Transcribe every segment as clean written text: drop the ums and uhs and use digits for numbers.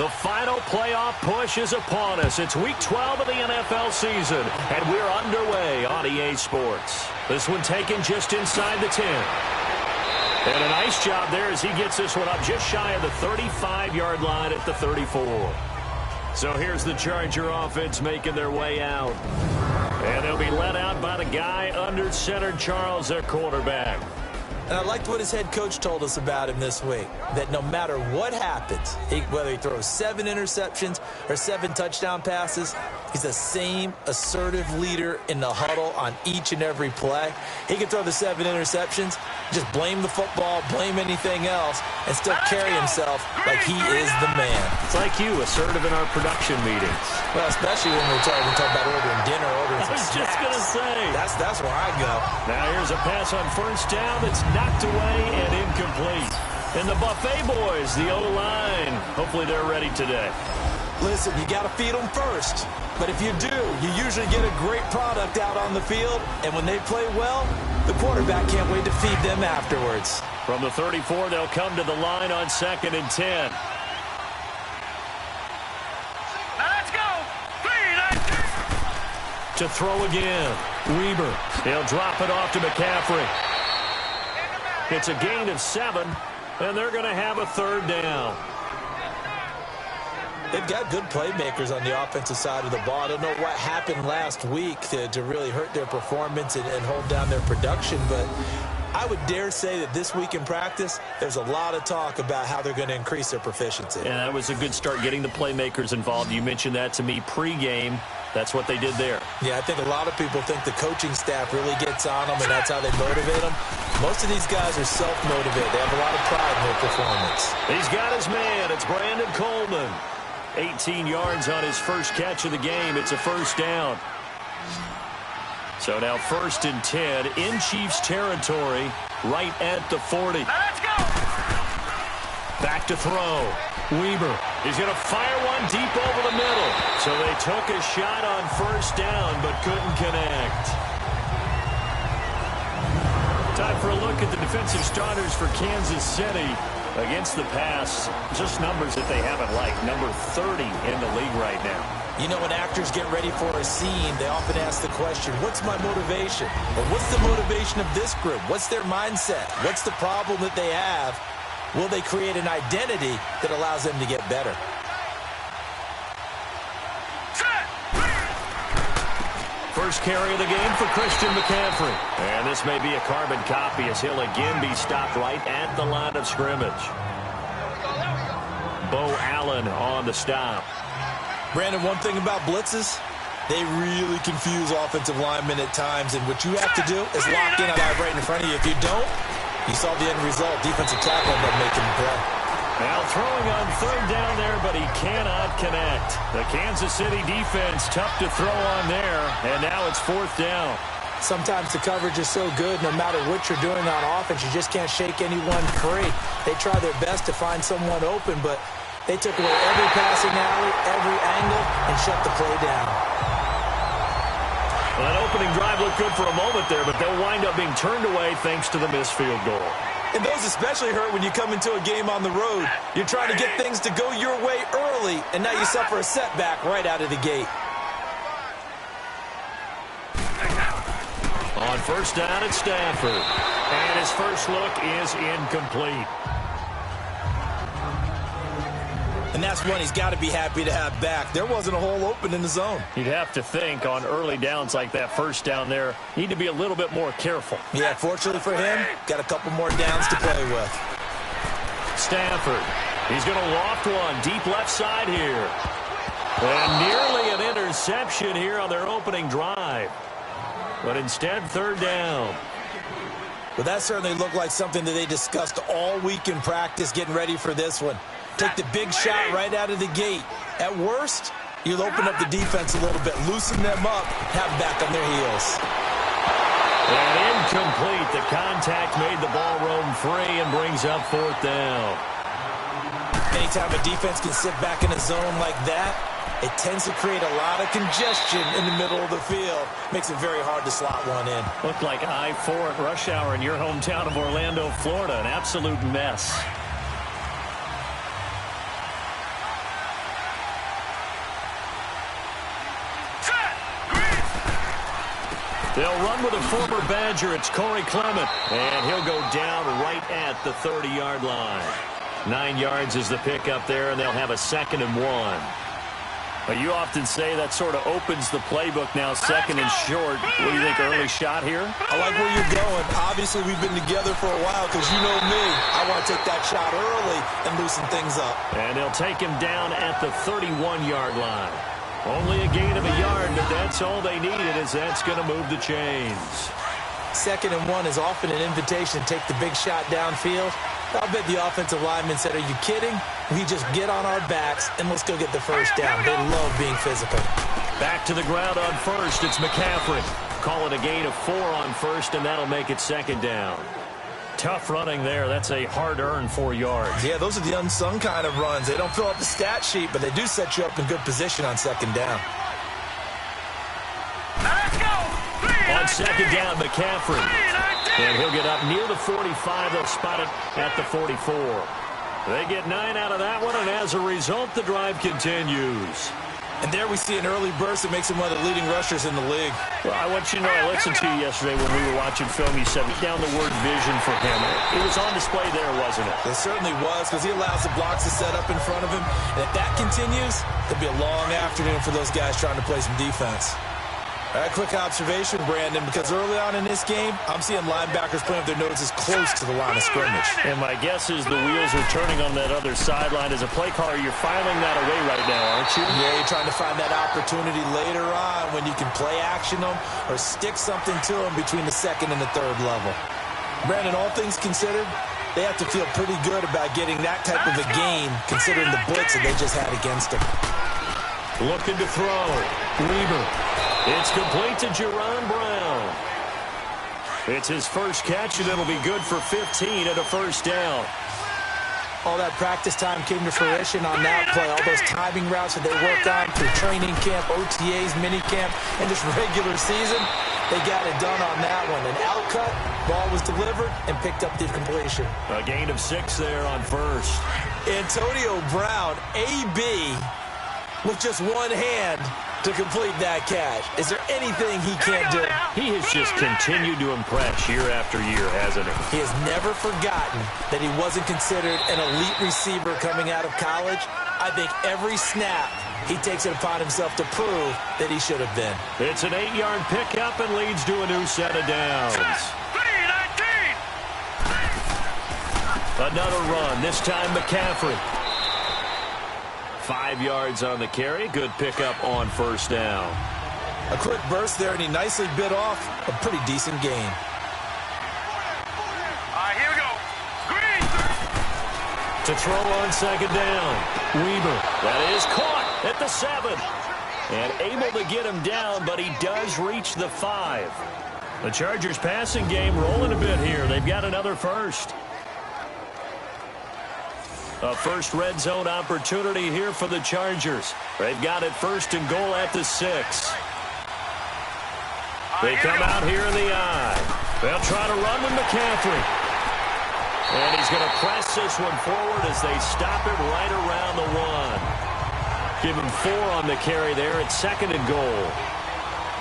The final playoff push is upon us. It's Week 12 of the NFL season, and we're underway on EA Sports. This one taken just inside the 10. And a nice job there as he gets this one up just shy of the 35-yard line at the 34. So here's the Charger offense making their way out. And they'll be led out by the guy under center, Charles, their quarterback. And I liked what his head coach told us about him this week, that no matter what happens, whether he throws 7 interceptions or 7 touchdown passes, he's the same assertive leader in the huddle on each and every play. He can throw the 7 interceptions, just blame the football, blame anything else, and still carry himself like he is the man. It's like you, assertive in our production meetings. Well, especially when we're talking about ordering dinner, ordering some snacks. I was just going to say. That's where I go. Now here's a pass on first down that's knocked away and incomplete. And the Buffet boys, the O-line, hopefully they're ready today. Listen, you got to feed them first. But if you do, you usually get a great product out on the field. And when they play well, the quarterback can't wait to feed them afterwards. From the 34, they'll come to the line on 2nd and 10. Let's go. To throw again. Weber. He'll drop it off to McCaffrey. It's a gain of 7, and they're going to have a 3rd down. They've got good playmakers on the offensive side of the ball. I don't know what happened last week to really hurt their performance and hold down their production, but I would dare say that this week in practice, there's a lot of talk about how they're going to increase their proficiency. Yeah, that was a good start, getting the playmakers involved. You mentioned that to me pregame. That's what they did there. Yeah, I think a lot of people think the coaching staff really gets on them, and that's how they motivate them. Most of these guys are self-motivated. They have a lot of pride in their performance. He's got his man. It's Brandon Coleman. 18 yards on his first catch of the game. It's a 1st down. So now 1st and 10 in Chiefs territory, right at the 40. Let's go. Back to throw. Weber. He's going to fire one deep over the middle. So they took a shot on 1st down, but couldn't connect. Time for a look at the defensive starters for Kansas City against the pass. Just numbers that they haven't liked. Number 30 in the league right now. You know, when actors get ready for a scene, they often ask the question, what's my motivation? Or what's the motivation of this group? What's their mindset? What's the problem that they have? Will they create an identity that allows them to get better? First carry of the game for Christian McCaffrey. And this may be a carbon copy as he'll again be stopped right at the line of scrimmage. Bo Allen on the stop. Brandon, one thing about blitzes, they really confuse offensive linemen at times. And what you have to do is lock in a guy right in front of you. If you don't, you saw the end result. Defensive tackle ended up making the play. Now throwing on 3rd down there, but he cannot connect. The Kansas City defense tough to throw on there, and now it's 4th down. Sometimes the coverage is so good, no matter what you're doing on offense, you just can't shake anyone free. They try their best to find someone open, but they took away every passing alley, every angle, and shut the play down. Well, that opening drive looked good for a moment there, but they'll wind up being turned away thanks to the missed field goal. And those especially hurt when you come into a game on the road. You're trying to get things to go your way early, and now you suffer a setback right out of the gate. On 1st down at Stafford. And his first look is incomplete. And that's one he's got to be happy to have back. There wasn't a hole open in the zone. You'd have to think on early downs like that 1st down there, need to be a little bit more careful. Yeah, fortunately for him, got a couple more downs to play with. Stafford. He's going to loft one deep left side here. And nearly an interception here on their opening drive. But instead, 3rd down. Well, that certainly looked like something that they discussed all week in practice getting ready for this one. Take the big shot right out of the gate. At worst, you'll open up the defense a little bit, loosen them up, have them back on their heels. And incomplete. The contact made the ball roam free and brings up 4th down. Anytime a defense can sit back in a zone like that, it tends to create a lot of congestion in the middle of the field. Makes it very hard to slot one in. Looked like I-4 at rush hour in your hometown of Orlando, Florida. An absolute mess. They'll run with a former Badger. It's Corey Clement. And he'll go down right at the 30-yard line. 9 yards is the pickup there, and they'll have a 2nd and 1. But you often say that sort of opens the playbook now, 2nd and short. What do you think, early shot here? I like where you're going. Obviously, we've been together for a while because you know me. I want to take that shot early and loosen things up. And they'll take him down at the 31-yard line. Only a gain of a yard, but that's all they needed, as that's going to move the chains. 2nd and 1 is often an invitation to take the big shot downfield. I'll bet the offensive lineman said, are you kidding? We just get on our backs and let's go get the first down. They love being physical. Back to the ground on first. It's McCaffrey. Call it a gain of 4 on first, and that'll make it 2nd down. Tough running there. That's a hard-earned 4 yards. Yeah, those are the unsung kind of runs. They don't fill up the stat sheet, but they do set you up in good position on 2nd down. Let's go. On 2nd down, McCaffrey. And he'll get up near the 45. They'll spot it at the 44. They get 9 out of that one, and as a result, the drive continues. And there we see an early burst that makes him one of the leading rushers in the league. Well, I want you to know, I listened to you yesterday when we were watching film. You said down the word vision for him. It was on display there, wasn't it? It certainly was, because he allows the blocks to set up in front of him. And if that continues, it'll be a long afternoon for those guys trying to play some defense. All right, quick observation, Brandon, because early on in this game, I'm seeing linebackers playing with their noses close to the line of scrimmage. And my guess is the wheels are turning on that other sideline. As a play caller, you're filing that away right now, aren't you? Yeah, you're trying to find that opportunity later on when you can play action them or stick something to them between the 2nd and the 3rd level. Brandon, all things considered, they have to feel pretty good about getting that type of a gain considering the blitz that they just had against them. Looking to throw. Weaver. It's complete to Jerron Brown. It's his first catch, and it'll be good for 15 and a first down. All that practice time came to fruition on that play. All those timing routes that they worked on through training camp, OTAs, minicamp, and just regular season, they got it done on that one. An out cut, ball was delivered, and picked up the completion. A gain of 6 there on first. Antonio Brown, AB, with just one hand to complete that catch. Is there anything he can't do? He has just continued to impress year after year, hasn't he? He has never forgotten that he wasn't considered an elite receiver coming out of college. I think every snap he takes it upon himself to prove that he should have been. It's an 8-yard pickup and leads to a new set of downs. Another run, this time McCaffrey. 5 yards on the carry. Good pickup on first down. A quick burst there, and he nicely bit off a pretty decent gain. All right, here we go. Green. To throw on 2nd down. Weaver. That is caught at the 7. And able to get him down, but he does reach the 5. The Chargers passing game rolling a bit here. They've got another first. A first red zone opportunity here for the Chargers. They've got it 1st and goal at the 6. They come out here in the I. They'll try to run with McCaffrey. And he's going to press this one forward as they stop it right around the 1. Give him 4 on the carry there. It's 2nd and goal.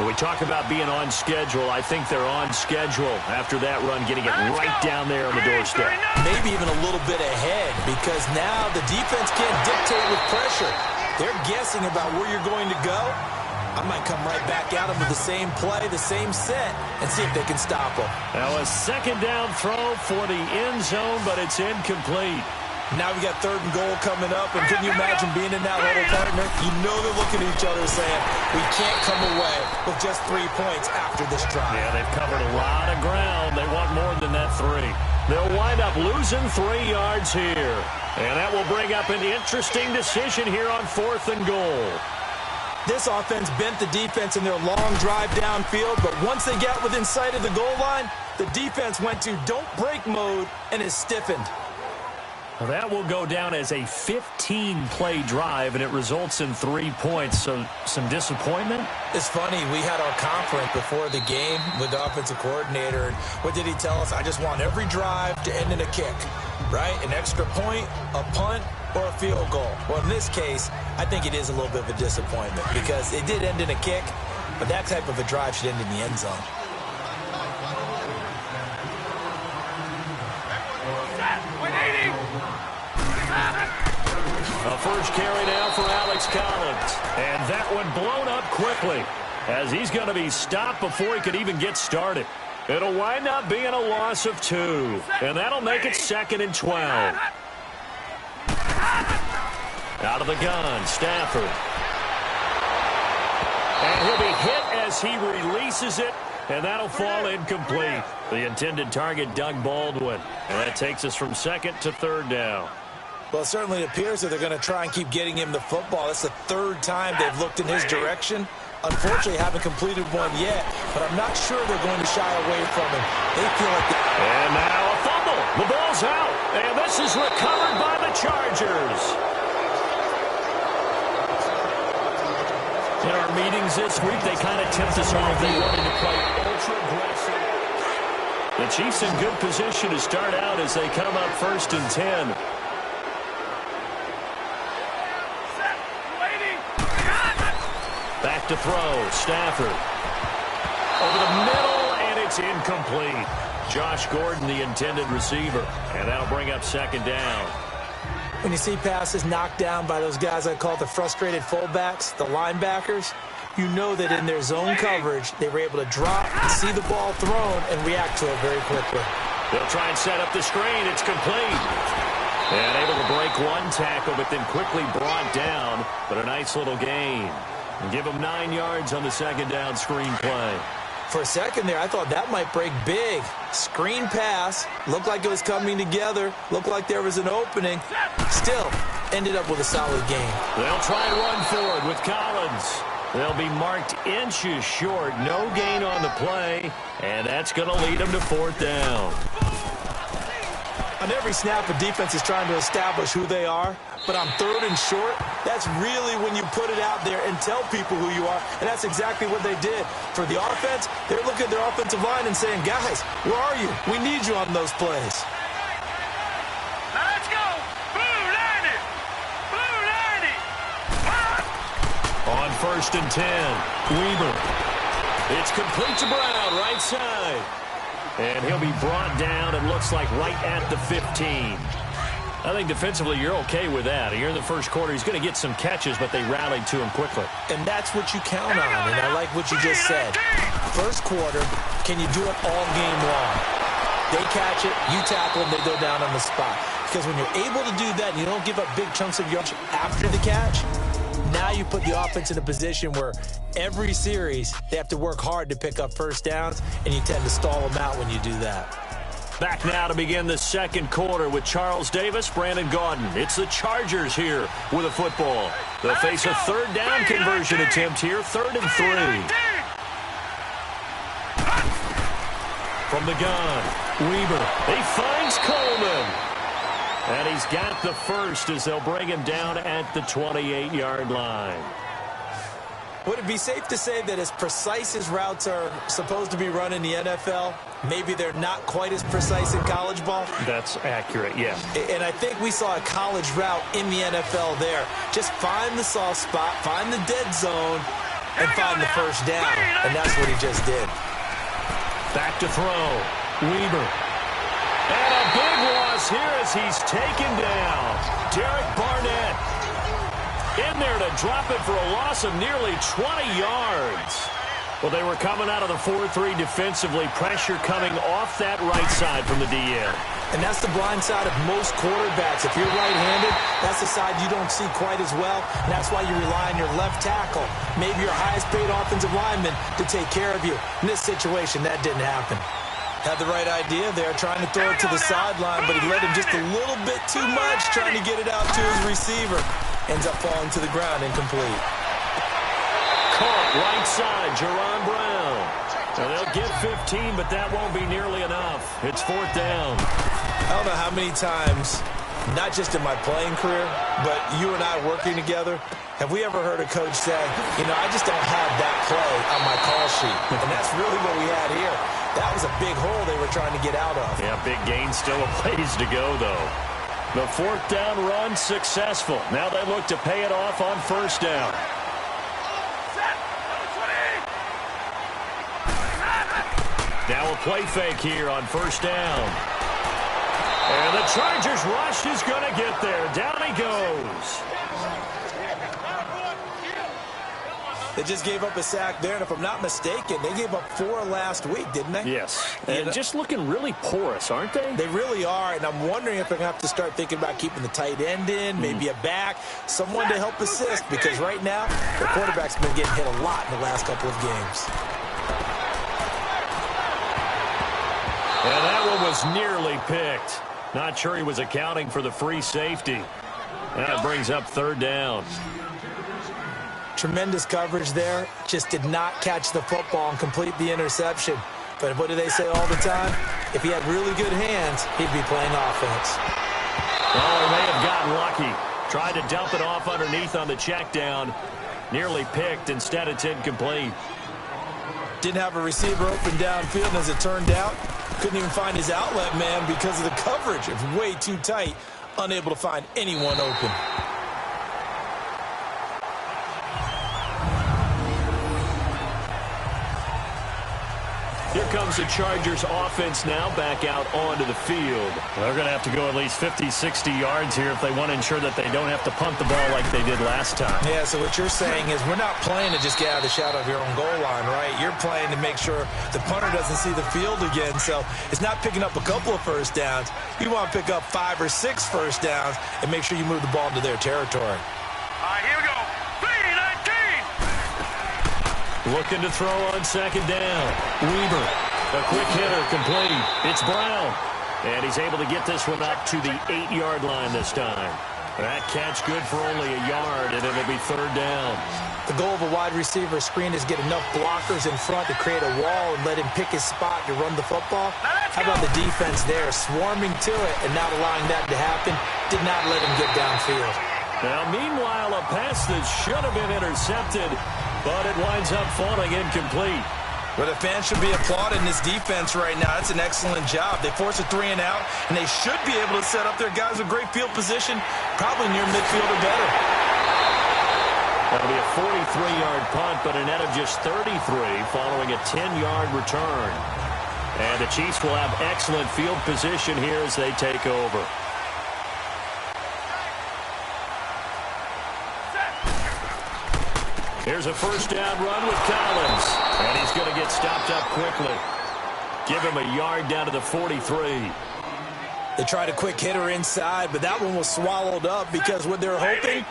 When we talk about being on schedule, I think they're on schedule after that run, getting it right down there on the doorstep. Maybe even a little bit ahead, because now the defense can't dictate with pressure. They're guessing about where you're going to go. I might come right back at them with the same play, the same set, and see if they can stop them. Now a 2nd down throw for the end zone, but it's incomplete. Now we got 3rd and goal coming up, and can you imagine being in that huddle, partner? You know they're looking at each other saying, we can't come away with just 3 points after this drive. Yeah, they've covered a lot of ground. They want more than that 3. They'll wind up losing 3 yards here. And that will bring up an interesting decision here on 4th and goal. This offense bent the defense in their long drive downfield, but once they got within sight of the goal line, the defense went to don't break mode and is stiffened. Well, that will go down as a 15-play drive, and it results in 3 points. So some disappointment? It's funny. We had our conference before the game with the offensive coordinator. And what did he tell us? I just want every drive to end in a kick, right? An extra point, a punt, or a field goal. Well, in this case, I think it is a little bit of a disappointment because it did end in a kick, but that type of a drive should end in the end zone. A first carry now for Alex Collins. And that one blown up quickly, as he's going to be stopped before he could even get started. It'll wind up being a loss of 2. And that'll make it 2nd and 12. Out of the gun, Stafford. And he'll be hit as he releases it, and that'll fall incomplete. The intended target, Doug Baldwin. And that takes us from 2nd to 3rd down. Well, it certainly appears that they're going to try and keep getting him the football. That's the 3rd time they've looked in his direction. Unfortunately, haven't completed one yet, but I'm not sure they're going to shy away from him. They feel like And now a fumble. The ball's out, and this is recovered by the Chargers. In our meetings this week, they kind of tipped us off. They wanted to play ultra-aggressive. The Chiefs in good position to start out as they come up 1st and 10. Back to throw, Stafford. Over the middle, and it's incomplete. Josh Gordon, the intended receiver. And that'll bring up 2nd down. when you see passes knocked down by those guys I call the frustrated fullbacks, the linebackers, you know that in their zone coverage, they were able to drop, see the ball thrown, and react to it very quickly. They'll try and set up the screen. It's complete. And able to break one tackle, but then quickly brought down. But a nice little gain. And give them 9 yards on the second down screen play. For a second there, I thought that might break big. Screen pass. Looked like it was coming together. Looked like there was an opening. Still, ended up with a solid game. They'll try and run forward with Collins. They'll be marked inches short. No gain on the play. And that's going to lead them to fourth down. On every snap, a defense is trying to establish who they are. But on third and short, that's really when you put it out there and tell people who you are. And that's exactly what they did. For the offense, they're looking at their offensive line and saying, guys, where are you? We need you on those plays. Let's go! Blue 90! Blue 90! On first and 10, Weaver. It's complete to Brown, right side. And he'll be brought down, it looks like right at the 15. I think defensively you're okay with that. Here in the first quarter, he's going to get some catches, but they rallied to him quickly. And that's what you count on, and I like what you just said. First quarter, can you do it all game long? They catch it, you tackle them, they go down on the spot. Because when you're able to do that and you don't give up big chunks of yards after the catch, now you put the offense in a position where every series they have to work hard to pick up first downs, and you tend to stall them out when you do that. Back now to begin the second quarter with Charles Davis, Brandon Gaudin. It's the Chargers here with a football. They'll face a third down conversion attempt here, 3rd and 3. From the gun, Weaver. He finds Coleman. And he's got the first as they'll bring him down at the 28-yard line. Would it be safe to say that as precise as routes are supposed to be run in the NFL, maybe they're not quite as precise in college ball? That's accurate, yeah. And I think we saw a college route in the NFL there. Just find the soft spot, find the dead zone, and find the first down. And that's what he just did. Back to throw. Weaver. And a big loss here as he's taken down. Derek Barnett in there to drop it for a loss of nearly 20 yards. Well, they were coming out of the 4-3 defensively. Pressure coming off that right side from the DN. And that's the blind side of most quarterbacks. If you're right-handed, that's the side you don't see quite as well. And that's why you rely on your left tackle, maybe your highest-paid offensive lineman, to take care of you. In this situation, that didn't happen. Had the right idea there, trying to throw it to the sideline, but he let him just a little bit too much, trying to get it out to his receiver. Ends up falling to the ground, incomplete. Caught right side, Jerron Brown. So they'll get 15, but that won't be nearly enough. It's fourth down. I don't know how many times, not just in my playing career, but you and I working together, have we ever heard a coach say, you know, I just don't have that play on my call sheet. And that's really what we had here. That was a big hole they were trying to get out of. Yeah, big gain, still a ways to go, though. The fourth down run successful. Now they look to pay it off on first down. Now a play fake here on first down. And the Chargers rush is going to get there. Down he goes. They just gave up a sack there, and if I'm not mistaken, they gave up 4 last week, didn't they? Yes, and just looking really porous, aren't they? They really are, and I'm wondering if they're going to have to start thinking about keeping the tight end in, maybe a back, someone to help assist, because right now, the quarterback's been getting hit a lot in the last couple of games. And that one was nearly picked. Not sure he was accounting for the free safety. That brings up 3rd down. Tremendous coverage there. Just did not catch the football and complete the interception. But what do they say all the time? If he had really good hands, he'd be playing offense. Oh, he may have gotten lucky. Tried to dump it off underneath on the check down. Nearly picked. Instead, it's incomplete. Didn't have a receiver open downfield, and as it turned out, couldn't even find his outlet man because of the coverage. It's way too tight. Unable to find anyone open. Here comes the Chargers offense now back out onto the field. They're going to have to go at least 50, 60 yards here if they want to ensure that they don't have to punt the ball like they did last time. Yeah, so what you're saying is we're not playing to just get out of the shadow of your own goal line, right? You're playing to make sure the punter doesn't see the field again. So it's not picking up a couple of first downs. You want to pick up 5 or 6 first downs and make sure you move the ball into their territory. All right, here we go. 3-19. Looking to throw on 2nd down. Weaver, a quick hitter, complete. It's Brown. And he's able to get this one up to the 8-yard line this time. That catch good for only a yard, and it'll be 3rd down. The goal of a wide receiver screen is get enough blockers in front to create a wall and let him pick his spot to run the football. How about the defense there, swarming to it and not allowing that to happen? Did not let him get downfield. Now, meanwhile, a pass that should have been intercepted, but it winds up falling incomplete. Well, the fans should be applauding this defense right now. It's an excellent job. They force a 3 and out, and they should be able to set up their guys with great field position, probably near midfield or better. That'll be a 43-yard punt, but a net of just 33 following a 10-yard return. And the Chiefs will have excellent field position here as they take over. Here's a first down run with Collins. And he's going to get stopped up quickly. Give him a yard down to the 43. They tried a quick hitter inside, but that one was swallowed up because what they're hoping,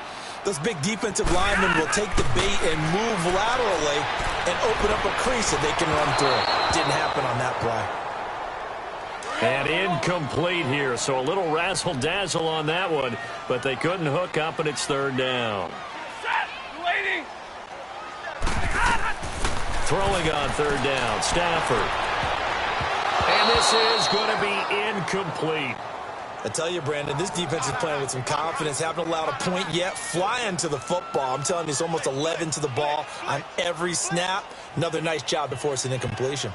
those big defensive linemen will take the bait and move laterally and open up a crease that they can run through. Didn't happen on that play. And incomplete here, so a little razzle-dazzle on that one, but they couldn't hook up, and it's 3rd down. Waiting. Throwing on 3rd down, Stafford. And this is going to be incomplete. I tell you, Brandon, this defense is playing with some confidence. Haven't allowed a point yet. Flying to the football. I'm telling you, it's almost 11 to the ball on every snap. Another nice job to force an incompletion.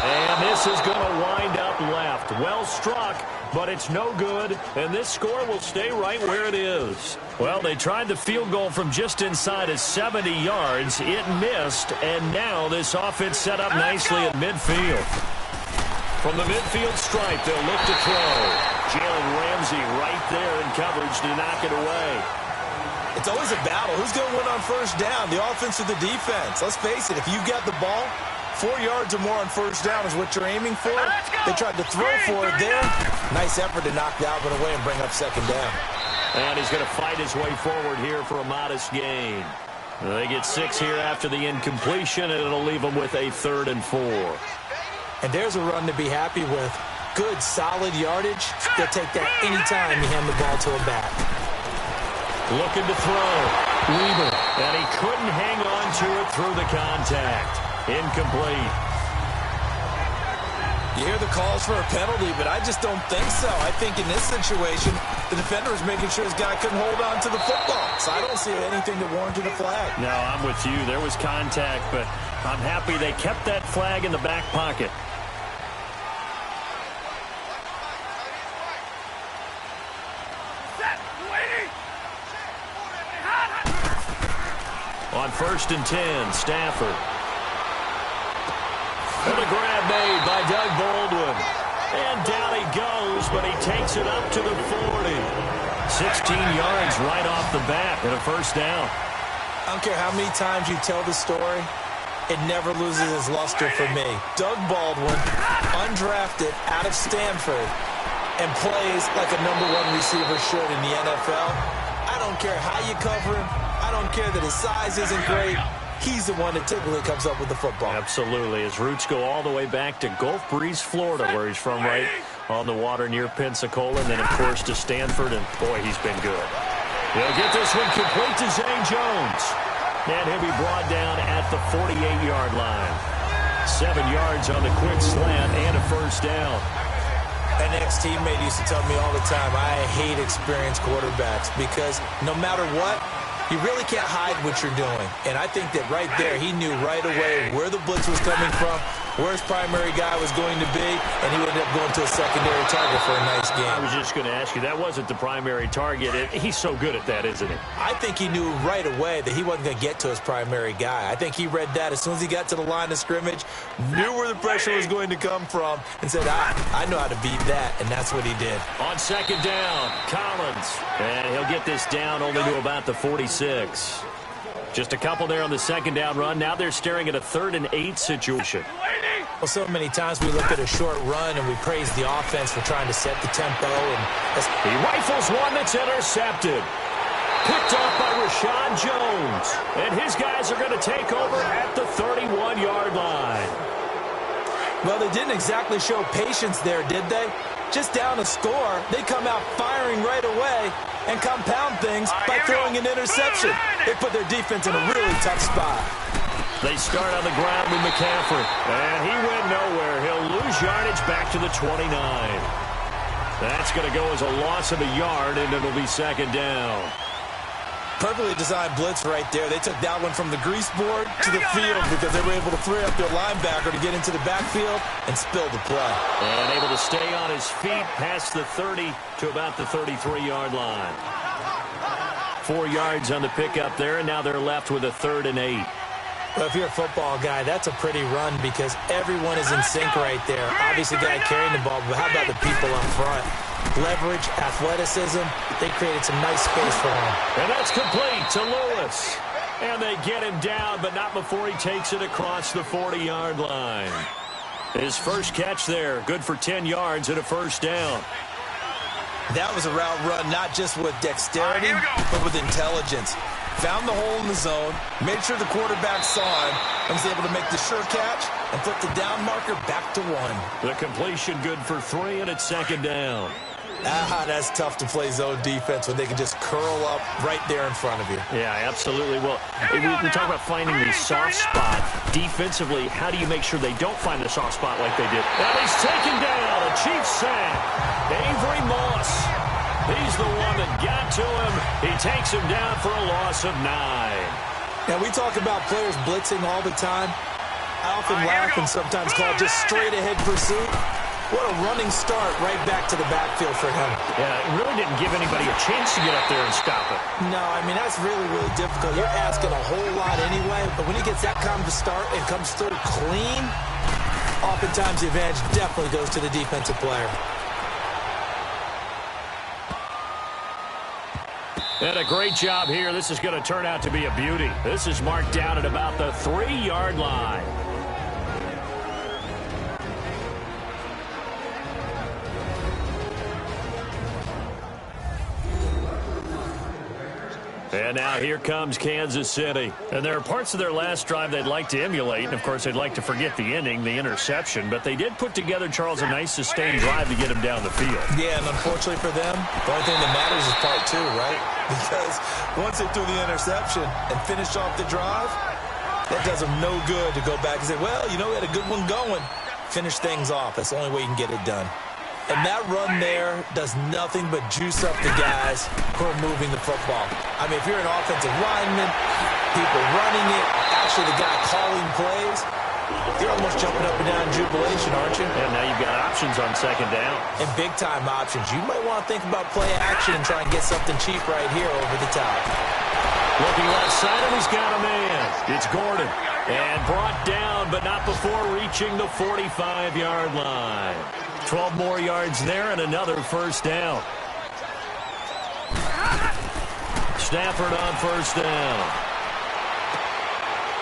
And this is going to wind up left. Well struck, but it's no good, and this score will stay right where it is. Well, they tried the field goal from just inside of 70 yards. It missed, and now this offense set up nicely at midfield. From the midfield stripe, they'll look to throw. Jalen Ramsey right there in coverage to knock it away. It's always a battle. Who's going to win on first down, the offense or the defense? Let's face it, if you get the ball, 4 yards or more on first down is what you're aiming for. They tried to throw for it there. Nice effort to knock that one away and bring up 2nd down. And he's going to fight his way forward here for a modest gain. They get 6 here after the incompletion, and it'll leave them with a 3rd and 4. And there's a run to be happy with. Good, solid yardage. They'll take that anytime you hand the ball to a back. Looking to throw. Weaver. And he couldn't hang on to it through the contact. Incomplete. You hear the calls for a penalty, but I just don't think so. I think in this situation, the defender is making sure his guy couldn't hold on to the football. So I don't see anything that warranted a flag. No, I'm with you. There was contact, but I'm happy they kept that flag in the back pocket. On 1st and 10, Stafford. And the grab made by Doug Baldwin. And down he goes, but he takes it up to the 40. 16 yards right off the bat and a first down. I don't care how many times you tell the story, it never loses its luster for me. Doug Baldwin, undrafted out of Stanford, and plays like a #1 receiver should in the NFL. I don't care how you cover him. I don't care that his size isn't great. He's the one that typically comes up with the football. Absolutely. His roots go all the way back to Gulf Breeze, Florida, where he's from, right on the water near Pensacola, and then, of course, to Stanford, and, boy, he's been good. He'll get this one complete to Zane Jones. And he'll be brought down at the 48-yard line. 7 yards on the quick slant and a first down. An ex-teammate used to tell me all the time, I hate experienced quarterbacks because no matter what, you really can't hide what you're doing. And I think that right there, he knew right away where the blitz was coming from, where his primary guy was going to be, and he would end up going to a secondary target for a nice game. I was just going to ask you, that wasn't the primary target. He's so good at that, isn't he? I think he knew right away that he wasn't going to get to his primary guy. I think he read that as soon as he got to the line of scrimmage, knew where the pressure was going to come from, and said, I know how to beat that, and that's what he did. On second down, Collins. And he'll get this down only to about the 46. Just a couple there on the second down run. Now they're staring at a 3rd and 8 situation. Well, so many times we look at a short run and we praise the offense for trying to set the tempo. And he rifles one that's intercepted. Picked off by Rashawn Jones. And his guys are going to take over at the 31-yard line. Well, they didn't exactly show patience there, did they? Just down a score, they come out firing right away and compound things by throwing an interception. They put their defense in a really tough spot. They start on the ground with McCaffrey. And he went nowhere. He'll lose yardage back to the 29. That's going to go as a loss of a yard, and it'll be second down. Perfectly designed blitz right there. They took that one from the grease board to the field because they were able to free up their linebacker to get into the backfield and spill the play. And able to stay on his feet past the 30 to about the 33-yard line. 4 yards on the pickup there, and now they're left with a 3rd and 8. Well, if you're a football guy, that's a pretty run because everyone is in sync right there. Obviously, the guy carrying the ball, but how about the people up front? Leverage, athleticism, they created some nice space for him. And that's complete to Lewis. And they get him down, but not before he takes it across the 40-yard line. His first catch there, good for 10 yards and a first down. That was a route run, not just with dexterity, but with intelligence. Found the hole in the zone, made sure the quarterback saw him, and was able to make the sure catch and flip the down marker back to 1. The completion good for 3, and it's second down. That's tough to play zone defense when they can just curl up right there in front of you. Yeah, absolutely. Well, we talk about finding the soft spot. Defensively, how do you make sure they don't find the soft spot like they did? And he's taken down, a Chiefs sack. Avery Moss. He's the one that got to him. He takes him down for a loss of 9. Now, we talk about players blitzing all the time. I often laugh and sometimes call it just straight-ahead pursuit. What a running start right back to the backfield for him. Yeah, it really didn't give anybody a chance to get up there and stop it. No, I mean, that's really, really difficult. You're asking a whole lot anyway, but when he gets that kind of a start and comes through clean, oftentimes the advantage definitely goes to the defensive player. And a great job here. This is going to turn out to be a beauty. This is marked down at about the 3-yard line. And now here comes Kansas City. And there are parts of their last drive they'd like to emulate. And, of course, they'd like to forget the ending, the interception. But they did put together, Charles, a nice sustained drive to get him down the field. Yeah, and unfortunately for them, the only thing that matters is part 2, right? Because once they threw the interception and finished off the drive, that does them no good to go back and say, well, you know, we had a good one going. Finish things off. That's the only way you can get it done. And that run there does nothing but juice up the guys who are moving the football. I mean, if you're an offensive lineman, people running it, actually the guy calling plays, you're almost jumping up and down in jubilation, aren't you? And now you've got options on second down. And big-time options. You might want to think about play action and try and get something cheap right here over the top. Looking left side, and he's got a man. It's Gordon. And brought down, but not before reaching the 45-yard line. 12 more yards there and another first down. Stafford on first down.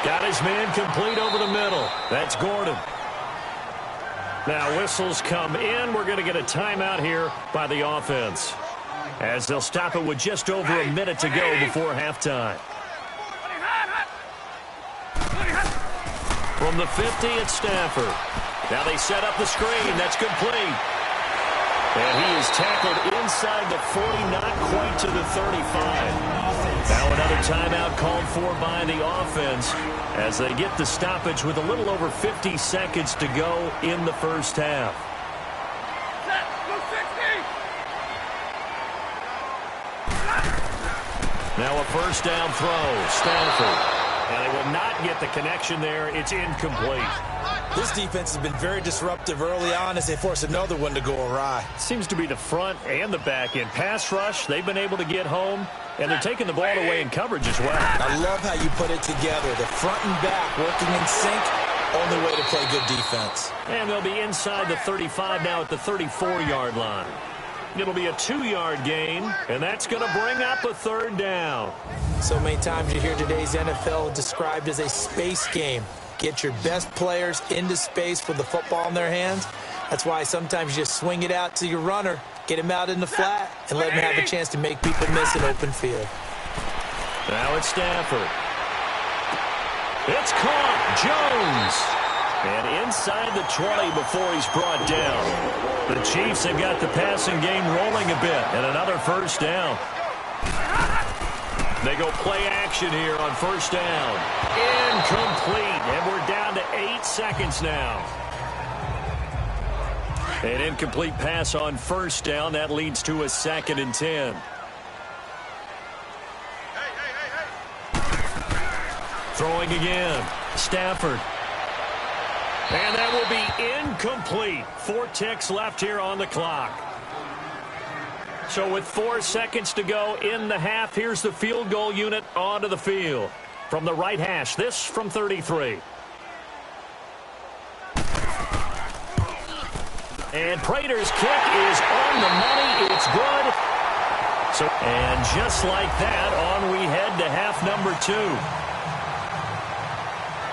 Got his man complete over the middle. That's Gordon. Now whistles come in. We're going to get a timeout here by the offense, as they'll stop it with just over a minute to go before halftime. From the 50, it's Stafford. Now they set up the screen. That's complete. And he is tackled inside the 40, not quite to the 35. Now another timeout called for by the offense as they get the stoppage with a little over 50 seconds to go in the first half. Now a first down throw. Stafford. And they will not get the connection there. It's incomplete. This defense has been very disruptive early on as they force another one to go awry. Seems to be the front and the back end. Pass rush, they've been able to get home, and they're taking the ball away in coverage as well. I love how you put it together. The front and back working in sync, only way to play good defense. And they'll be inside the 35 now at the 34-yard line. It'll be a 2-yard gain, and that's going to bring up a third down. So many times you hear today's NFL described as a space game. Get your best players into space with the football in their hands. That's why sometimes you just swing it out to your runner, get him out in the flat, and let him have a chance to make people miss an open field. Now it's Stafford. It's caught. Jones. And inside the 20 before he's brought down. The Chiefs have got the passing game rolling a bit, and another first down. They go play action here on first down. Incomplete, and we're down to 8 seconds now. An incomplete pass on first down. That leads to a 2nd and 10. Throwing again. Stafford. And that will be incomplete. 4 ticks left here on the clock. So with 4 seconds to go in the half, here's the field goal unit onto the field. From the right hash, this from 33. And Prater's kick is on the money. It's good. And just like that, on we head to half number 2.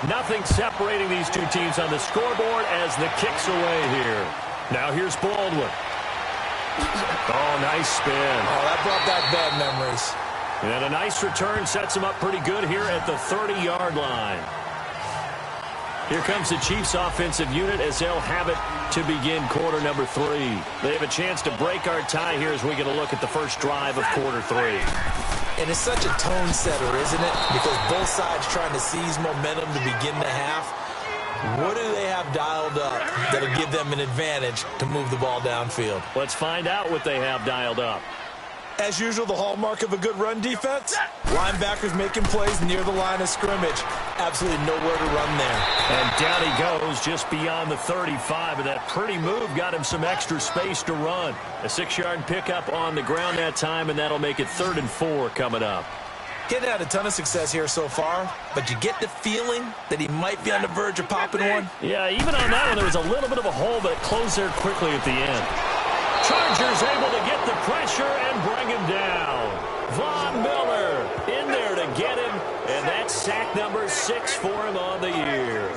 Nothing separating these two teams on the scoreboard as the kick's away here. Now here's Baldwin. Oh, nice spin. Oh, that brought back bad memories. And a nice return sets him up pretty good here at the 30-yard line. Here comes the Chiefs offensive unit as they'll have it to begin quarter number 3. They have a chance to break our tie here as we get a look at the first drive of quarter 3. And it's such a tone setter, isn't it? Because both sides trying to seize momentum to begin the half. What do they have dialed up that'll give them an advantage to move the ball downfield? Let's find out what they have dialed up. As usual, the hallmark of a good run defense, linebackers making plays near the line of scrimmage. Absolutely nowhere to run there. And down he goes just beyond the 35, and that pretty move got him some extra space to run. A 6-yard pickup on the ground that time, and that'll make it 3rd and 4 coming up. Getting had a ton of success here so far, but you get the feeling that he might be on the verge of popping one. Yeah, even on that one, there was a little bit of a hole, but it closed there quickly at the end. Chargers able to get the pressure and bring him down. Von Miller in there to get him, and that's sack number 6 for him on the year.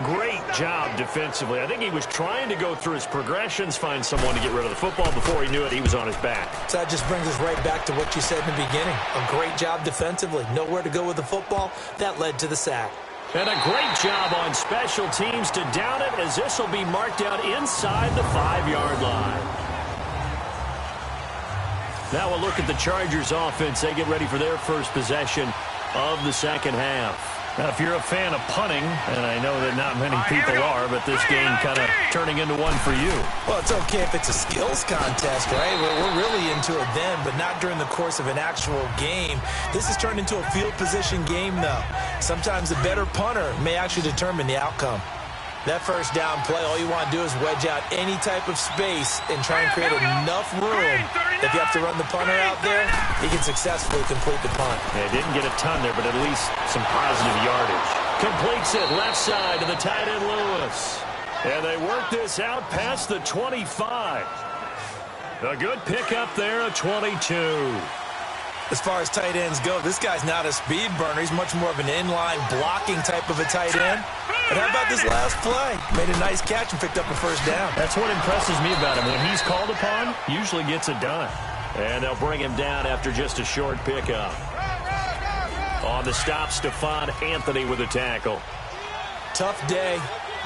Great job defensively. I think he was trying to go through his progressions, find someone to get rid of the football. Before he knew it, he was on his back. So that just brings us right back to what you said in the beginning. A great job defensively. Nowhere to go with the football. That led to the sack. And a great job on special teams to down it, as this will be marked out inside the 5-yard line. Now we'll look at the Chargers offense. They get ready for their first possession of the second half. Now, if you're a fan of punting, and I know that not many people are, but this game kind of turning into one for you. Well, it's okay if it's a skills contest, right? We're really into it then, but not during the course of an actual game. This has turned into a field position game, though. Sometimes the better punter may actually determine the outcome. That first down play, all you want to do is wedge out any type of space and try and create enough room If you have to run the punter out there, he can successfully complete the punt. Yeah, didn't get a ton there, but at least some positive yardage. Completes it left side to the tight end Lewis. And they work this out past the 25. A good pickup there at 22. As far as tight ends go, this guy's not a speed burner. He's much more of an inline blocking type of a tight end. But how about this last play? Made a nice catch and picked up a first down. That's what impresses me about him. When he's called upon, usually gets it done. And they'll bring him down after just a short pickup. On the stop, Stephon Anthony with a tackle. Tough day,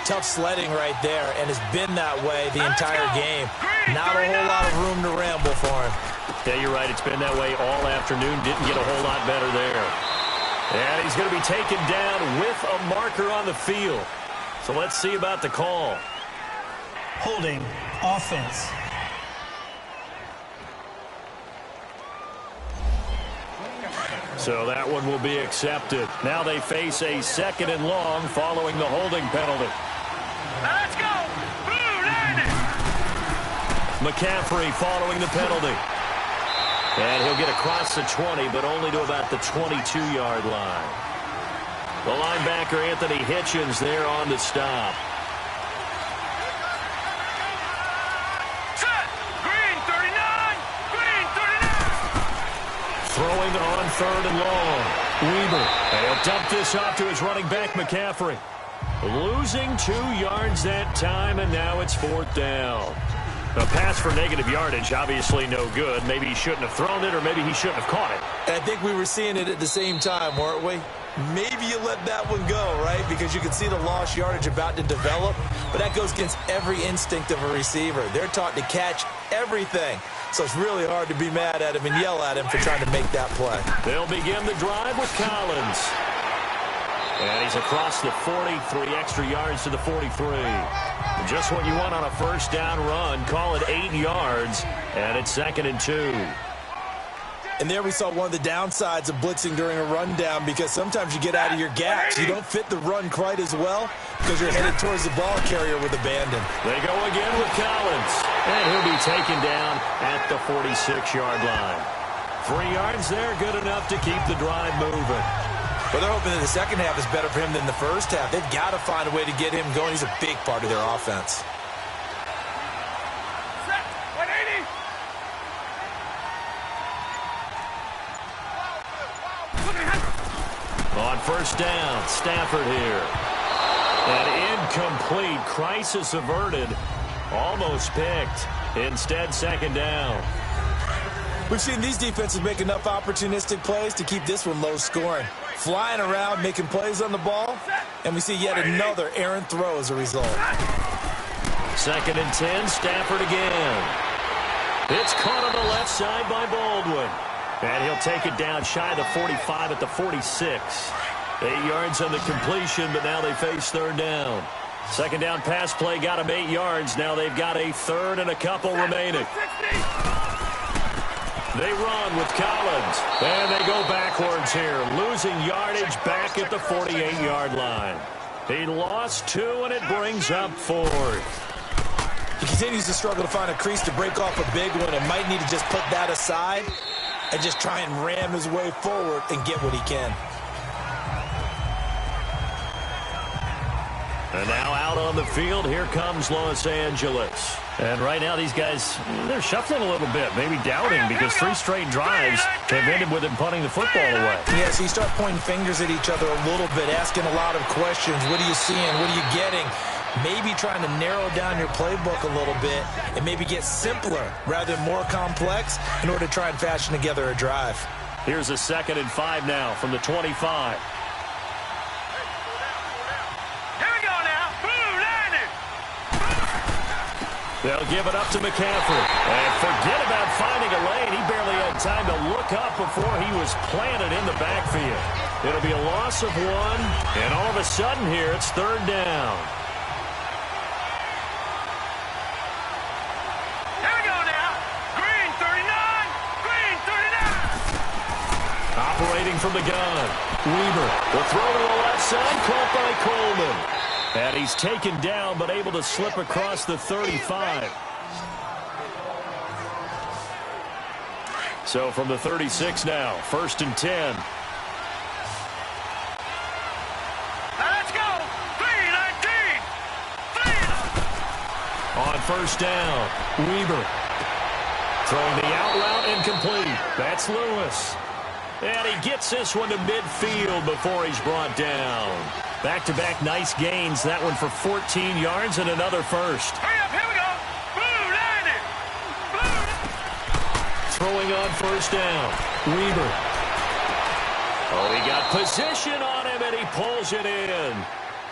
tough sledding right there, and it's been that way the entire game. Not a whole lot of room to ramble for him. Yeah, you're right. It's been that way all afternoon. Didn't get a whole lot better there. And he's going to be taken down with a marker on the field. So let's see about the call. Holding offense. So that one will be accepted. Now they face a 2nd and long following the holding penalty. Let's go! Blue, land it! McCaffrey following the penalty. And he'll get across the 20, but only to about the 22-yard line. The linebacker, Anthony Hitchens, there on the stop. Set! Green 39! Green 39! Throwing on 3rd and long. Weber. And he'll dump this off to his running back, McCaffrey. Losing 2 yards that time, and now it's 4th down. A pass for negative yardage, obviously no good. Maybe he shouldn't have thrown it, or maybe he shouldn't have caught it. And I think we were seeing it at the same time, weren't we? Maybe you let that one go, right? Because you can see the lost yardage about to develop. But that goes against every instinct of a receiver. They're taught to catch everything. So it's really hard to be mad at him and yell at him for trying to make that play. They'll begin the drive with Collins. And he's across the 40, 3 extra yards to the 43. Just what you want on a first down run. Call it 8 yards, and it's 2nd and 2. And there we saw one of the downsides of blitzing during a rundown, because sometimes you get out of your gaps. You don't fit the run quite as well because you're headed towards the ball carrier with abandon. They go again with Collins, and he'll be taken down at the 46-yard line. 3 yards there, good enough to keep the drive moving. Well, they're hoping that the second half is better for him than the first half. They've got to find a way to get him going. He's a big part of their offense. Set! 180! On first down, Stafford here. An incomplete, crisis averted, almost picked. Instead, 2nd down. We've seen these defenses make enough opportunistic plays to keep this one low scoring. Flying around, making plays on the ball, and we see yet another errant throw as a result. 2nd and 10, Stafford again. It's caught on the left side by Baldwin. And he'll take it down shy of the 45 at the 46. 8 yards on the completion, but now they face 3rd down. 2nd down pass play got him 8 yards. Now they've got a 3rd and a couple remaining. They run with Collins, and they go backwards here, losing yardage back at the 48-yard line. He lost 2, and it brings up 4th. He continues to struggle to find a crease to break off a big one, and might need to just put that aside and just try and ram his way forward and get what he can. And now out on the field, here comes Los Angeles. And right now these guys, they're shuffling a little bit, maybe doubting, because 3 straight drives have ended with him punting the football away. Yeah, so you start pointing fingers at each other a little bit, asking a lot of questions. What are you seeing? What are you getting? Maybe trying to narrow down your playbook a little bit and maybe get simpler rather than more complex in order to try and fashion together a drive. Here's a 2nd and 5 now from the 25. They'll give it up to McCaffrey. And forget about finding a lane. He barely had time to look up before he was planted in the backfield. It'll be a loss of 1. And all of a sudden here, it's 3rd down. Here we go now. Green 39. Green 39. Operating from the gun. Weber. The throw to the left side, caught by Coleman. And he's taken down, but able to slip across the 35. So from the 36 now, 1st and 10. Let's go. 3-19. On 1st down, Weber. Throwing the out route incomplete. That's Lewis. And he gets this one to midfield before he's brought down. Back-to-back nice gains. That one for 14 yards and another first. Hurry up, here we go. Blue, landed. Throwing on 1st down, Weber. Oh, he got position on him, and he pulls it in.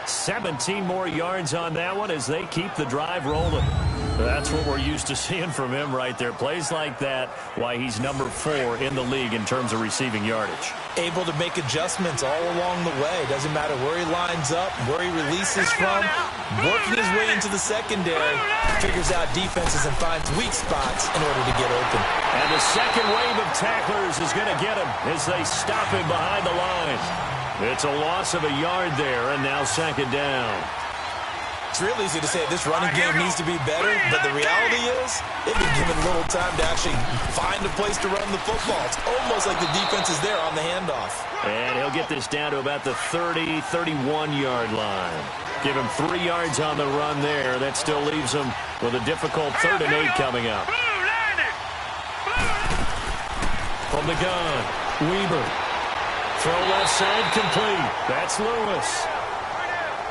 17 more yards on that one as they keep the drive rolling. That's what we're used to seeing from him right there. Plays like that, why he's number 4 in the league in terms of receiving yardage. Able to make adjustments all along the way. Doesn't matter where he lines up, where he releases from. Working his way into the secondary. Figures out defenses and finds weak spots in order to get open. And the second wave of tacklers is going to get him as they stop him behind the line. It's a loss of a yard there, and now 2nd down. It's real easy to say this running game needs to be better, but the reality is they've been given little time to actually find a place to run the football. It's almost like the defense is there on the handoff. And he'll get this down to about the 30, 31-yard line. Give him 3 yards on the run there. That still leaves him with a difficult 3rd and 8 coming up. From the gun, Weber. Throw left side complete. That's Lewis.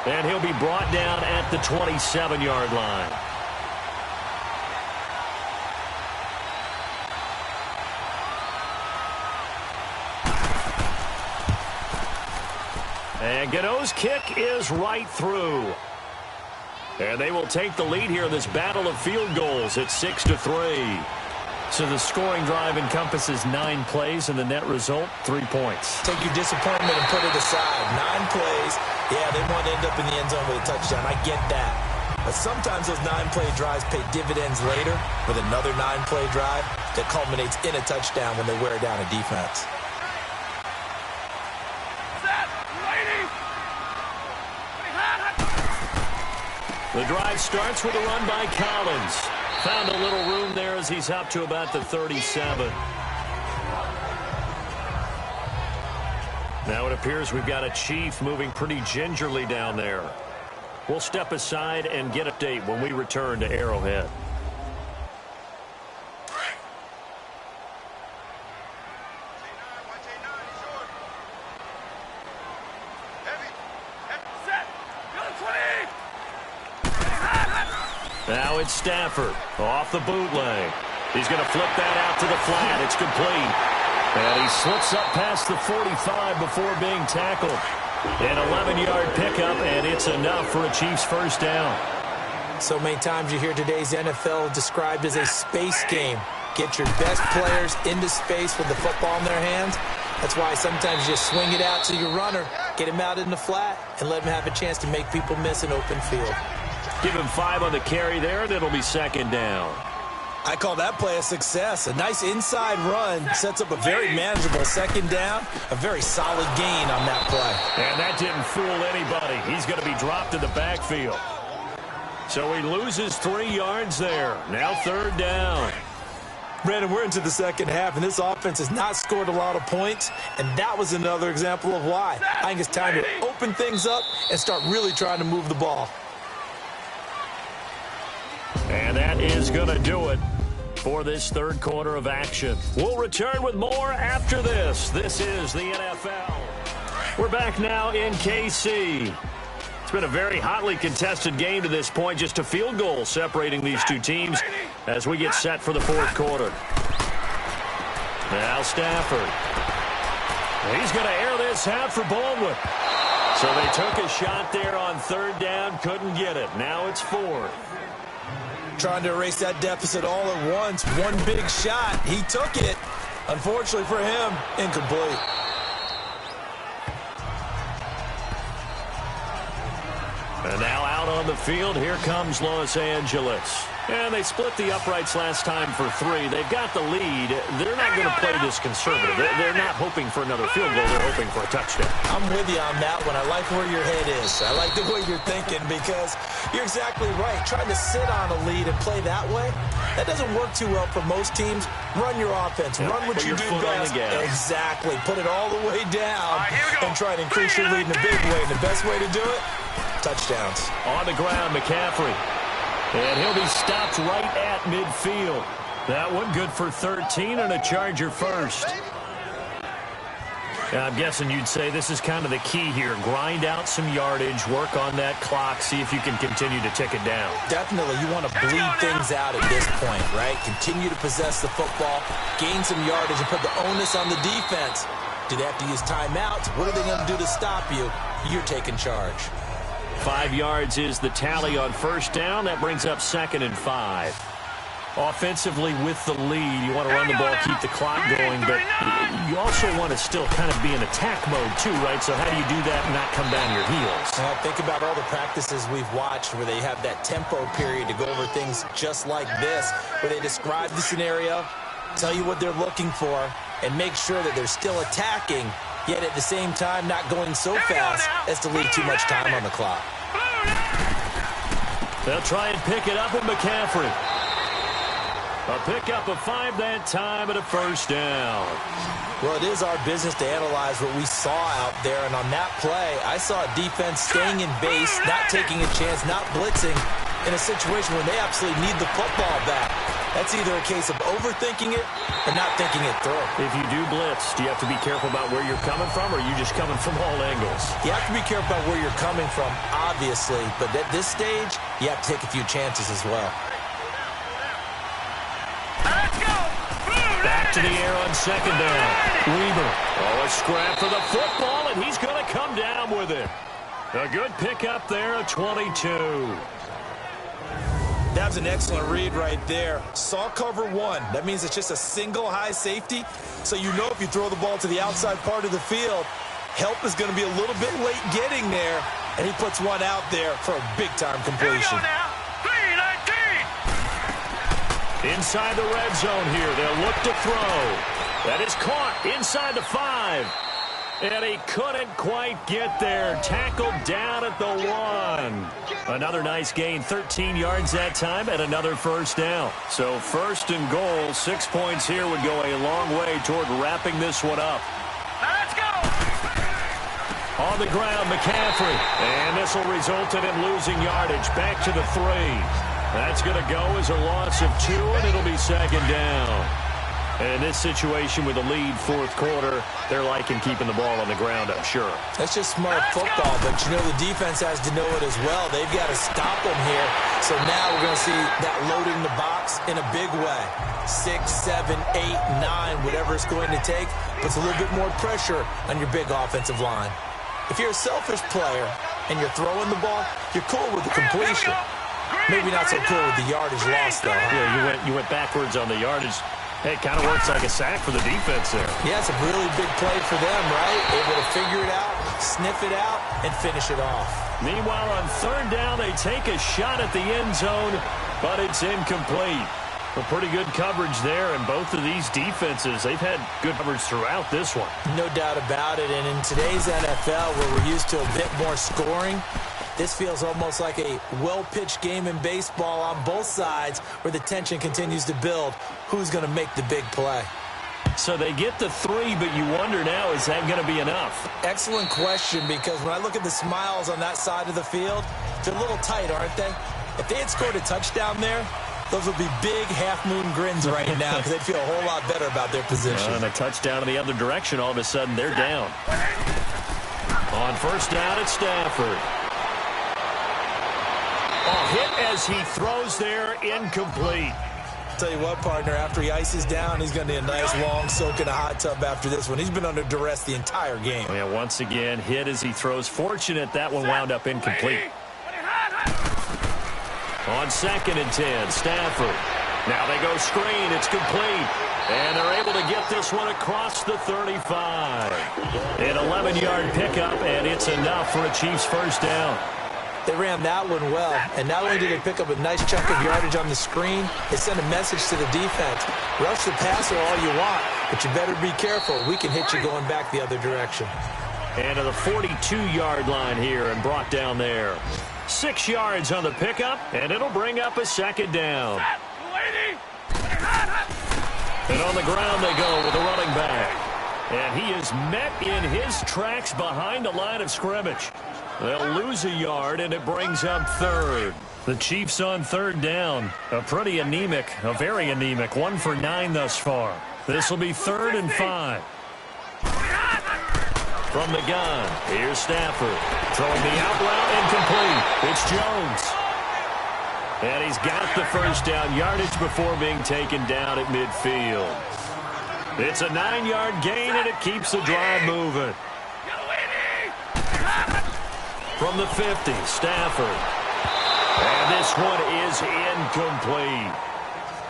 And he'll be brought down at the 27-yard line. And Gano's kick is right through. And they will take the lead here in this battle of field goals at 6-3. So the scoring drive encompasses 9 plays, and the net result, 3 points. Take your disappointment and put it aside. 9 plays. Yeah, they want to end up in the end zone with a touchdown. I get that. But sometimes those 9-play drives pay dividends later with another 9-play drive that culminates in a touchdown when they wear down a defense. The drive starts with a run by Collins. Found a little room there as he's up to about the 37. Now it appears we've got a Chief moving pretty gingerly down there. We'll step aside and get a date when we return to Arrowhead. Now it's Stafford off the bootleg. He's going to flip that out to the flat. It's complete. And he slips up past the 45 before being tackled. An 11-yard pickup, and it's enough for a Chiefs 1st down. So many times you hear today's NFL described as a space game. Get your best players into space with the football in their hands. That's why sometimes you just swing it out to your runner, get him out in the flat, and let him have a chance to make people miss an open field. Give him 5 on the carry there, and it'll be 2nd down. I call that play a success. A nice inside run sets up a very manageable 2nd down, a very solid gain on that play. And that didn't fool anybody. He's going to be dropped in the backfield. So he loses 3 yards there. Now 3rd down. Brandon, we're into the second half, and this offense has not scored a lot of points, and that was another example of why. I think it's time to open things up and start really trying to move the ball. And that is going to do it for this 3rd quarter of action. We'll return with more after this. This is the NFL. We're back now in KC. It's been a very hotly contested game to this point. Just a field goal separating these two teams as we get set for the 4th quarter. Now Stafford. He's going to air this out for Baldwin. So they took a shot there on 3rd down, couldn't get it. Now it's 4th. Trying to erase that deficit all at once. One big shot. He took it. Unfortunately for him, incomplete. And now out on the field, here comes Los Angeles. And they split the uprights last time for 3. They've got the lead. They're not going to play this conservative. They're not hoping for another field goal. They're hoping for a touchdown. I'm with you on that one. I like where your head is. I like the way you're thinking because you're exactly right. Trying to sit on a lead and play that way, that doesn't work too well for most teams. Run your offense. Run what you do best. Exactly. Put it all the way down and try to increase your lead in a big way. And the best way to do it, touchdowns. On the ground, McCaffrey. And he'll be stopped right at midfield. That one good for 13 and a Charger first. I'm guessing you'd say this is kind of the key here. Grind out some yardage, work on that clock, see if you can continue to tick it down. Definitely. You want to bleed things out at this point, right? Continue to possess the football, gain some yardage, and put the onus on the defense. Do they have to use timeouts? What are they going to do to stop you? You're taking charge. 5 yards is the tally on first down. That brings up 2nd and 5. Offensively with the lead, you want to run the ball, keep the clock going, but you also want to still kind of be in attack mode too, right? So how do you do that and not come down your heels? Think about all the practices we've watched where they have that tempo period to go over things just like this, where they describe the scenario, tell you what they're looking for, and make sure that they're still attacking, yet at the same time not going so fast as to leave too much time on the clock. They'll try and pick it up with McCaffrey. A pickup of 5 that time and a first down. Well, it is our business to analyze what we saw out there, and on that play, I saw a defense staying in base, not taking a chance, not blitzing in a situation where they absolutely need the football back. That's either a case of overthinking it or not thinking it through. If you do blitz, do you have to be careful about where you're coming from, or are you just coming from all angles? You have to be careful about where you're coming from, obviously, but at this stage, you have to take a few chances as well. Back to the air on 2nd down. Weaver. Oh, a scrap for the football, and he's going to come down with it. A good pickup there, a 22. That was an excellent read right there. Saw cover 1. That means it's just a single high safety. So you know if you throw the ball to the outside part of the field, help is going to be a little bit late getting there. And he puts one out there for a big-time completion. Inside the red zone here. They'll look to throw. That is caught inside the 5. And he couldn't quite get there. Tackled down at the 1. Another nice gain, 13 yards that time, and another first down. So 1st and goal, 6 points here would go a long way toward wrapping this one up. Let's go! On the ground, McCaffrey. And this will result in him losing yardage. Back to the 3. That's going to go as a loss of 2, and it'll be 2nd down. And in this situation with the lead 4th quarter, they're liking keeping the ball on the ground, I'm sure. That's just smart football, but you know the defense has to know it as well. They've got to stop them here. So now we're going to see that loading the box in a big way. 6, 7, 8, 9, whatever it's going to take, puts a little bit more pressure on your big offensive line. If you're a selfish player and you're throwing the ball, you're cool with the completion. Maybe not so cool with the yardage loss, though. Yeah, you went backwards on the yardage. Hey, it kind of works like a sack for the defense there. Yeah, it's a really big play for them, right? Able to figure it out, sniff it out, and finish it off. Meanwhile, on 3rd down, they take a shot at the end zone, but it's incomplete. Well, pretty good coverage there, and both of these defenses, they've had good coverage throughout this one. No doubt about it, and in today's NFL, where we're used to a bit more scoring, this feels almost like a well-pitched game in baseball on both sides where the tension continues to build. Who's going to make the big play? So they get the 3, but you wonder now, is that going to be enough? Excellent question, because when I look at the smiles on that side of the field, they're a little tight, aren't they? If they had scored a touchdown there, those would be big half-moon grins right now because they'd feel a whole lot better about their position. And a touchdown in the other direction, all of a sudden they're down. On 1st down, it's Stafford. A hit as he throws there, incomplete. Tell you what, partner, after he ices down, he's going to need a nice long soak in a hot tub after this one. He's been under duress the entire game. Yeah, once again, hit as he throws. Fortunate that one wound up incomplete. On 2nd and 10, Stafford. Now they go screen. It's complete. And they're able to get this one across the 35. An 11-yard pickup, and it's enough for a Chiefs first down. They ran that one well, and not only did they pick up a nice chunk of yardage on the screen, they sent a message to the defense. Rush the passer all you want, but you better be careful. We can hit you going back the other direction. And to the 42-yard line here and brought down there. 6 yards on the pickup, and it'll bring up a second down. And on the ground they go with the running back. And he is met in his tracks behind the line of scrimmage. They'll lose a yard, and it brings up third. The Chiefs on third down. A pretty anemic, a very anemic, 1 for 9 thus far. This will be 3rd and 5. From the gun, here's Stafford. Throwing the out route incomplete. It's Jones. And he's got the first down yardage before being taken down at midfield. It's a 9-yard gain, and it keeps the drive moving. From the 50, Stafford. And this one is incomplete.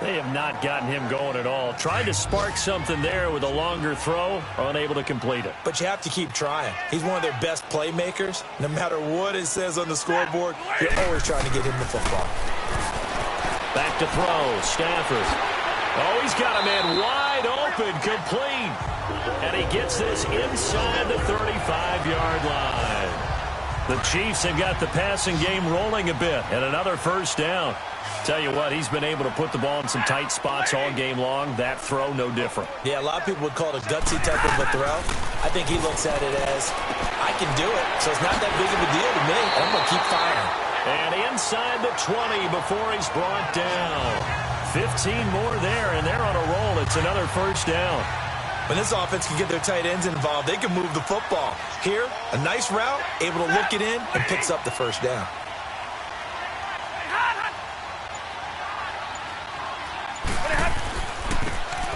They have not gotten him going at all. Tried to spark something there with a longer throw, unable to complete it. But you have to keep trying. He's one of their best playmakers. No matter what it says on the scoreboard, you're always trying to get him the football. Back to throw, Stafford. Oh, he's got a man wide open, complete. And he gets this inside the 35-yard line. The Chiefs have got the passing game rolling a bit, and another first down. Tell you what, he's been able to put the ball in some tight spots all game long. That throw, no different. Yeah, a lot of people would call it a gutsy type of a throw. I think he looks at it as, I can do it, so it's not that big of a deal to me. I'm going to keep firing. And inside the 20 before he's brought down. 15 more there, and they're on a roll. It's another first down. When this offense can get their tight ends involved, they can move the football. Here, a nice route, able to look it in, and picks up the first down.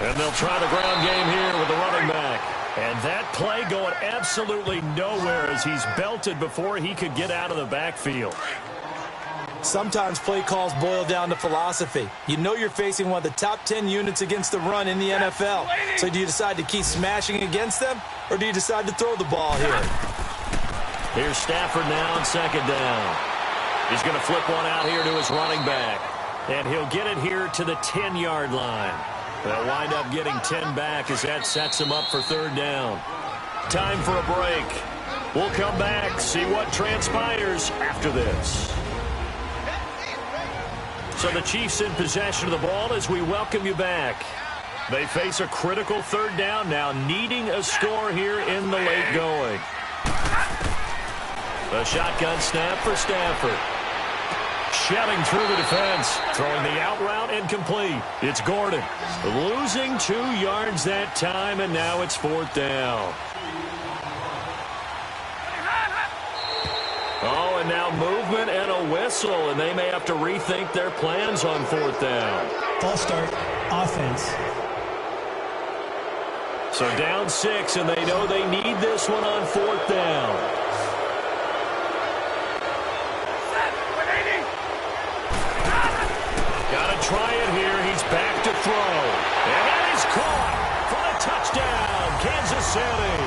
And they'll try the ground game here with the running back. And that play going absolutely nowhere as he's belted before he could get out of the backfield. Sometimes play calls boil down to philosophy. You know you're facing one of the top 10 units against the run in the NFL. So do you decide to keep smashing against them, or do you decide to throw the ball here? Here's Stafford now on second down. He's going to flip one out here to his running back. And he'll get it here to the 10-yard line. They'll wind up getting 10 back as that sets him up for third down. Time for a break. We'll come back, see what transpires after this. So the Chiefs in possession of the ball as we welcome you back. They face a critical third down now, needing a score here in the late going. A shotgun snap for Stafford. Shelling through the defense, throwing the out route incomplete. It's Gordon losing 2 yards that time, and now it's fourth down. Oh, and now movement and a whistle, and they may have to rethink their plans on fourth down. False start, offense. So down 6, and they know they need this one on fourth down. Got to try it here. He's back to throw. And he's caught for a touchdown, Kansas City.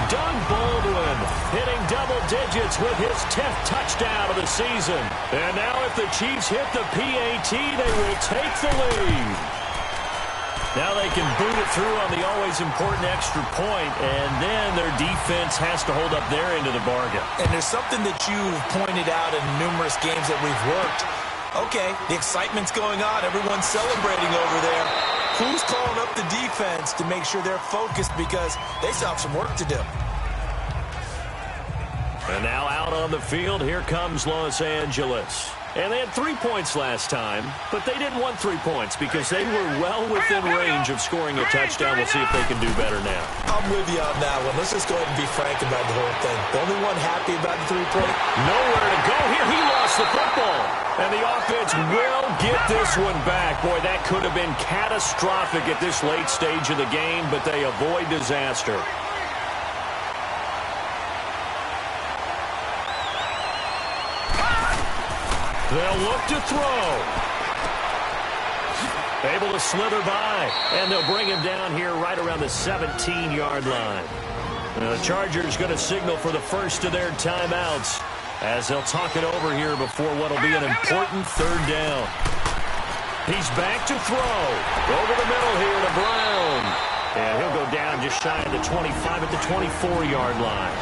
Doug Baldwin hitting double digits with his 10th touchdown of the season. And now if the Chiefs hit the PAT, they will take the lead. Now they can boot it through on the always important extra point, and then their defense has to hold up their end of the bargain. And there's something that you've pointed out in numerous games that we've worked. Okay, the excitement's going on. Everyone's celebrating over there. Who's calling up the defense to make sure they're focused, because they still have some work to do. And now out on the field, here comes Los Angeles. And they had 3 points last time, but they didn't want 3 points because they were well within range of scoring a touchdown. We'll see if they can do better now. I'm with you on that one. Let's just go ahead and be frank about the whole thing. The only one happy about the 3-point? Nowhere to go here. He lost the football. And the offense will get this one back. Boy, that could have been catastrophic at this late stage of the game, but they avoid disaster. They'll look to throw. Able to slither by, and they'll bring him down here right around the 17-yard line. The Chargers going to signal for the first of their timeouts. as they'll talk it over here before what will be an important third down. He's back to throw. Over the middle here to Brown. And he'll go down just shy of the 25 at the 24-yard line.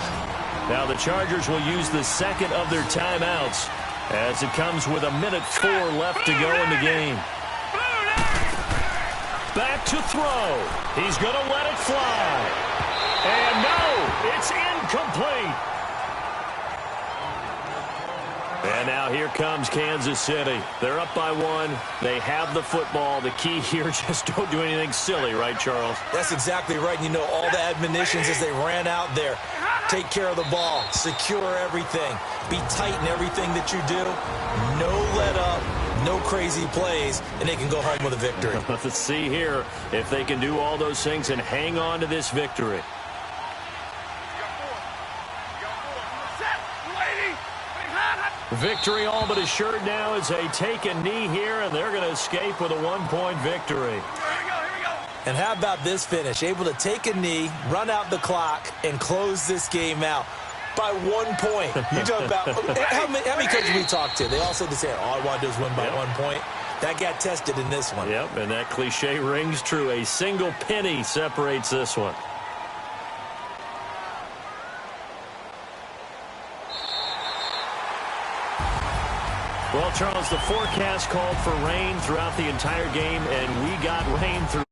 Now the Chargers will use the second of their timeouts as it comes with 1:04 left to go in the game. Back to throw. He's going to let it fly. And no, it's incomplete. And now here comes Kansas City. They're up by 1. They have the football. The key here, just don't do anything silly, right, Charles? That's exactly right. And you know, all the admonitions as they ran out there. Take care of the ball. Secure everything. Be tight in everything that you do. No let up. No crazy plays. And they can go home with a victory. Let's see here if they can do all those things and hang on to this victory. Victory all but assured now as they take a knee here, and they're going to escape with a 1-point victory. Here we go. And how about this finish? Able to take a knee, run out the clock, and close this game out by 1 point. You talk about how many coaches we talked to? They all said the same. All I want to do is win by 1 point. That got tested in this one. Yep, and that cliche rings true. A single penny separates this one. Well, Charles, the forecast called for rain throughout the entire game, and we got rain through.